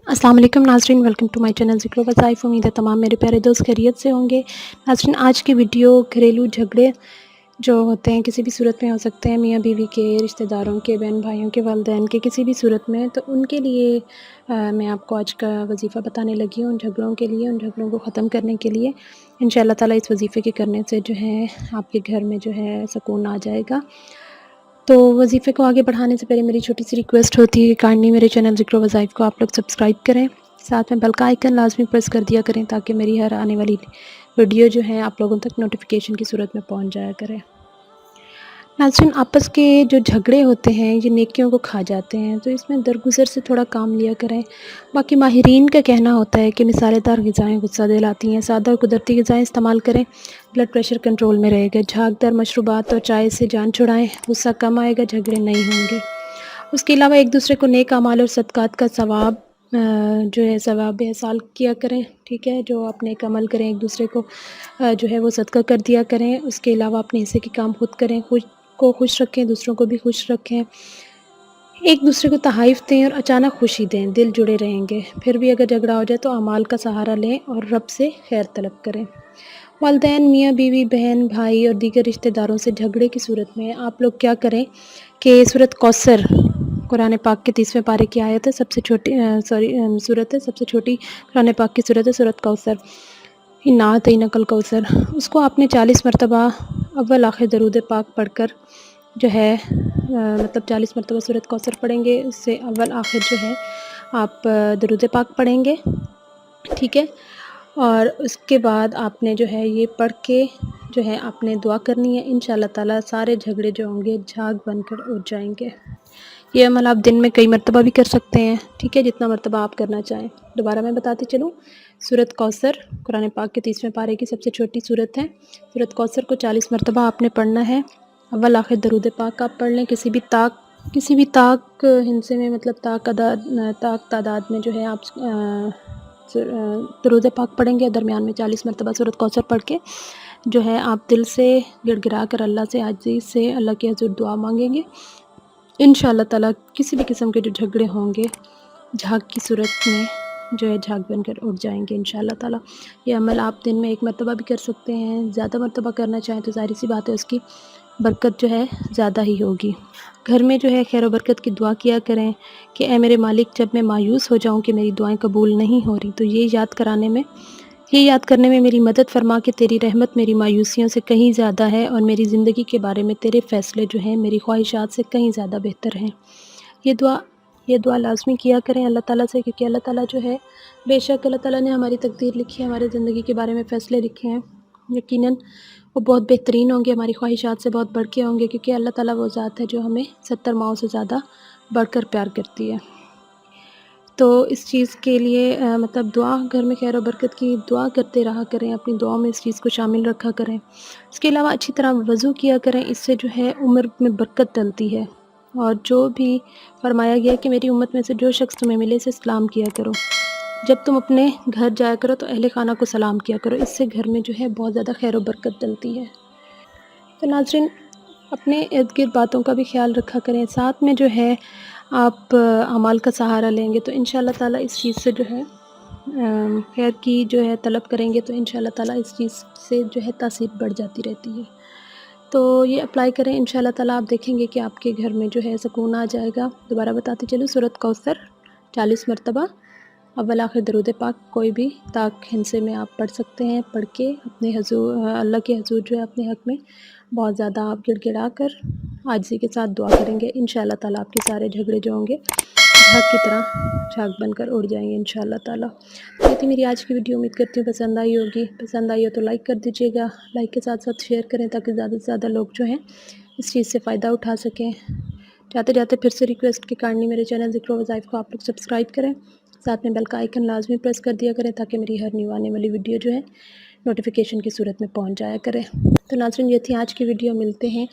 अस्सलाम वालेकुम नाज़रीन, वेलकम टू माय चैनल ज़िक्र वज़ाइफ़। उम्मीद है तमाम मेरे प्यारे दोस्त खैरियत से होंगे। नाज़रीन, आज की वीडियो घरेलू झगड़े जो होते हैं किसी भी सूरत में हो सकते हैं, मियाँ बीवी के, रिश्तेदारों के, बहन भाइयों के, वालिदैन के, किसी भी सूरत में, तो उनके लिए मैं आपको आज का वजीफ़ा बताने लगी हूँ। उन झगड़ों के लिए, उन झगड़ों को ख़त्म करने के लिए इंशाअल्लाह ताला इस वजीफ़े के करने से जो है आपके घर में जो है सुकून आ जाएगा। तो वजीफ़े को आगे बढ़ाने से पहले मेरी छोटी सी रिक्वेस्ट होती है कि काइंडली मेरे चैनल ज़िक्र वज़ाइफ़ को आप लोग सब्सक्राइब करें, साथ में बेल का आइकन लाजमी प्रेस कर दिया करें ताकि मेरी हर आने वाली वीडियो जो है आप लोगों तक नोटिफिकेशन की सूरत में पहुंच जाया करे। नाज़रीन, आपस के जो झगड़े होते हैं ये नेकियों को खा जाते हैं, तो इसमें दरगुजर से थोड़ा काम लिया करें। बाकी माहिरीन का कहना होता है कि मिसालेदार ग़िज़ाएँ गुस्सा दिलाती हैं, सादा और कुदरती ग़िज़ाएँ इस्तेमाल करें, ब्लड प्रेशर कंट्रोल में रहेगा। झागदार मशरूबात और चाय से जान छुड़ाएँ, गुस्सा कम आएगा, झगड़े नहीं होंगे। उसके अलावा एक दूसरे को नेक अमाल और सदक़ात का सवाब जो है सवाब एहसाल किया करें, ठीक है। जो आप नेक अमल करें, एक दूसरे को जो है वो सदका कर दिया करें। उसके अलावा अपने हिस्से के काम खुद करें, खुद को खुश रखें, दूसरों को भी खुश रखें। एक दूसरे को तहाइफ़ दें और अचानक खुशी दें, दिल जुड़े रहेंगे। फिर भी अगर झगड़ा हो जाए तो अमाल का सहारा लें और रब से खैर तलब करें। वालिदैन, मियाँ बीवी, बहन भाई और दीगर रिश्तेदारों से झगड़े की सूरत में आप लोग क्या करें कि सूरत कौसर, कुरान पाक के 30वें पारे की आयत है, सबसे छोटी सूरत है, सबसे छोटी कुरान पाक की सूरत है सूरत कौसर। इन्ना अतैनाकल कौसर, उसको आपने 40 मरतबा अव्वल आखिर दरूद पाक पढ़कर जो है मतलब 40 मरतबा सूरत कौसर पढ़ेंगे, उससे अव्वल आखिर जो है आप दरूद पाक पढ़ेंगे, ठीक है। और उसके बाद आपने जो है ये पढ़ के जो है आपने दुआ करनी है। इंशाअल्लाह ताला सारे झगड़े जो होंगे झाग बनकर उठ जाएंगे। ये अमल आप दिन में कई मरतबा भी कर सकते हैं, ठीक है, जितना मरतबा आप करना चाहें। दोबारा मैं बताती चलूँ, सूरत कौसर कुरान पाक के 30वें पारे की सबसे छोटी सूरत है। सूरत कौसर को 40 मरतबा आपने पढ़ना है। अव्वल आखिर दरूद पाक आप पढ़ लें। किसी भी ताक हिंसे में मतलब ताक तादाद में जो है आप दरूद पाक पढ़ेंगे। दरमियान में 40 मरतबा सूरत कौसर पढ़ के जो है आप दिल से गिड़गिड़ा कर अल्लाह से आजीज़ से अल्लाह के हज़ूर दुआ मांगेंगे। इंशाअल्लाह ताला किसी भी किस्म के जो झगड़े होंगे झाग की सूरत में जो है झाग बनकर उठ जाएंगे इंशाअल्लाह ताला। ये अमल आप दिन में 1 मरतबा भी कर सकते हैं। ज़्यादा मरतबा करना चाहें तो ज़ाहिर सी बात है उसकी बरकत जो है ज़्यादा ही होगी। घर में जो है खैर व बरकत की दुआ किया करें कि ए मेरे मालिक, जब मैं मायूस हो जाऊँ कि मेरी दुआएं कबूल नहीं हो रही, तो ये याद करने में मेरी मदद फरमा कि तेरी रहमत मेरी मायूसियों से कहीं ज़्यादा है और मेरी ज़िंदगी के बारे में तेरे फ़ैसले जो हैं मेरी ख्वाहिशात से कहीं ज़्यादा बेहतर हैं। ये दुआ लाज़मी किया करें अल्लाह ताला से, क्योंकि अल्लाह ताला जो है बेशक अल्लाह ताला ने हमारी तकदीर लिखी है, हमारी ज़िंदगी के बारे में फ़ैसले लिखे हैं। यकीनन वो बहुत बेहतरीन होंगे, हमारी ख्वाहिशात से बहुत बढ़ के होंगे, क्योंकि अल्लाह ताला वो ज़ात है जो हमें 70 माओं से ज़्यादा बढ़कर प्यार करती है। तो इस चीज़ के लिए मतलब दुआ, घर में खैर और बरकत की दुआ करते रहा करें, अपनी दुआओं में इस चीज़ को शामिल रखा करें। इसके अलावा अच्छी तरह वज़ू किया करें, इससे जो है उम्र में बरकत डलती है। और जो भी फरमाया गया कि मेरी उम्मत में से जो शख्स तुम्हें मिले इसे सलाम किया करो। जब तुम अपने घर जाया करो तो अहले खाना को सलाम किया करो, इससे घर में जो है बहुत ज़्यादा खैर और बरकत डलती है। तो नाज़रीन, अपने इर्द-गिर्द बातों का भी ख़्याल रखा करें। साथ में जो है आप अमाल का सहारा लेंगे तो इंशाअल्लाह ताला इस चीज़ से जो है खैर की जो है तलब करेंगे तो इंशाअल्लाह ताला इस चीज़ से जो है तासीर बढ़ जाती रहती है। तो ये अप्लाई करें, इंशाअल्लाह ताला आप देखेंगे कि आपके घर में जो है सुकून आ जाएगा। दोबारा बताती चलूँ, सूरत कौसर 40 मरतबा अव्वल आखिर दरूद पाक कोई भी ताक हिंसे में आप पढ़ सकते हैं। पढ़ के अपने अल्लाह के हज़ूर जो है अपने हक़ में बहुत ज़्यादा आप गिड़गिड़ा कर आजिज़ी के साथ दुआ करेंगे। इंशाअल्लाह ताला आपके सारे झगड़े जो होंगे झाग की तरह झाग बनकर उड़ जाएंगे इंशाअल्लाह ताला। तो ये थी मेरी आज की वीडियो, उम्मीद करती हूँ पसंद आई होगी। पसंद आई हो तो लाइक कर दीजिएगा, लाइक के साथ साथ शेयर करें ताकि ज़्यादा से ज़्यादा लोग जो हैं इस चीज़ से फ़ायदा उठा सकें। जाते जाते फिर से रिक्वेस्ट के काइंडली मेरे चैनल ज़िक्र वज़ाइफ़ को आप लोग सब्सक्राइब करें, साथ में बेल का आइकन लाजमी प्रेस कर दिया करें ताकि मेरी हर न्यू आने वाली वीडियो जो है नोटिफिकेशन की सूरत में पहुंच जाया करे। तो नाज़रीन, ये थी आज की वीडियो, मिलते हैं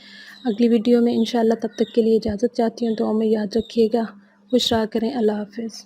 अगली वीडियो में इंशाअल्लाह। तब तक के लिए इजाज़त चाहती हूँ, दुआ में याद रखिएगा, खुश रहा करें। अल्लाह हाफ़िज़।